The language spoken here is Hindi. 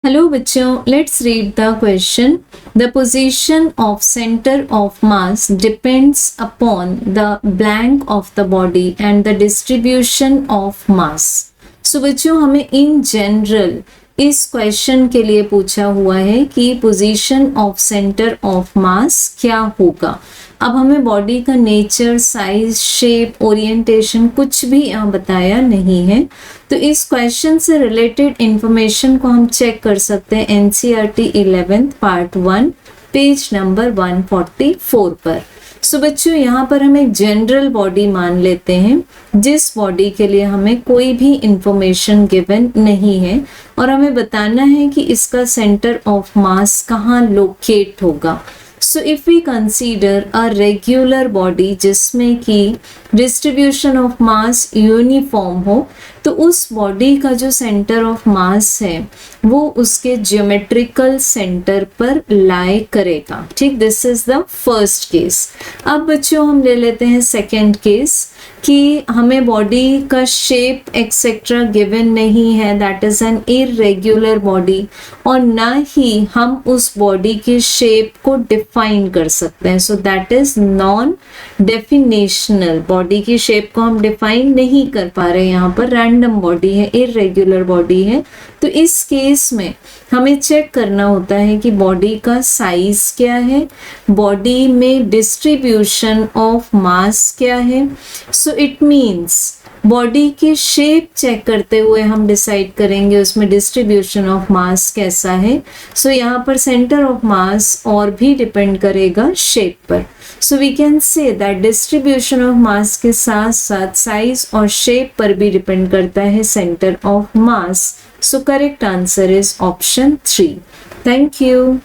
हेलो बच्चों, let's read the question. The position of centre of mass depends upon the blank of the body and the distribution of mass. So बच्चों, हमें इन जनरल इस क्वेश्चन के लिए पूछा हुआ है कि पोजीशन ऑफ सेंटर ऑफ मास क्या होगा। अब हमें बॉडी का नेचर, साइज, शेप, ओरिएंटेशन कुछ भी यहाँ बताया नहीं है, तो इस क्वेश्चन से रिलेटेड इंफॉर्मेशन को हम चेक कर सकते हैं NCERT 11th part 1 page number 144 पर। सो बच्चों, यहाँ पर हम एक जनरल बॉडी मान लेते हैं जिस बॉडी के लिए हमें कोई भी इंफॉर्मेशन गिवन नहीं है और हमें बताना है कि इसका सेंटर ऑफ मास कहाँ लोकेट होगा। So if we consider a regular body जिसमें कि डिस्ट्रीब्यूशन ऑफ मास यूनिफॉर्म हो, तो उस बॉडी का जो सेंटर ऑफ मास है वो उसके ज्योमेट्रिकल सेंटर पर लाई करेगा। ठीक, this is the first case. अब बच्चों हम ले लेते हैं सेकेंड केस कि हमें बॉडी का शेप एक्सेट्रा गिवन नहीं है, that is an irregular body, और ना ही हम उस बॉडी के शेप को डिफाइन कर सकते हैं। So that is non definitional. Body की शेप को हम डिफाइन नहीं कर पा रहे, यहाँ पर रैंडम बॉडी है, इरेग्युलर बॉडी है। तो इस केस में हमें चेक करना होता है कि बॉडी का साइज क्या है, बॉडी में डिस्ट्रीब्यूशन ऑफ मास क्या है। सो इट मीन्स बॉडी की शेप चेक करते हुए हम डिसाइड करेंगे उसमें डिस्ट्रीब्यूशन ऑफ मास कैसा है। सो यहाँ पर सेंटर ऑफ मास और भी डिपेंड करेगा शेप पर। So we can say that distribution of mass के साथ साथ साइज और शेप पर भी डिपेंड करता है centre of mass. So correct answer is option 3। Thank you.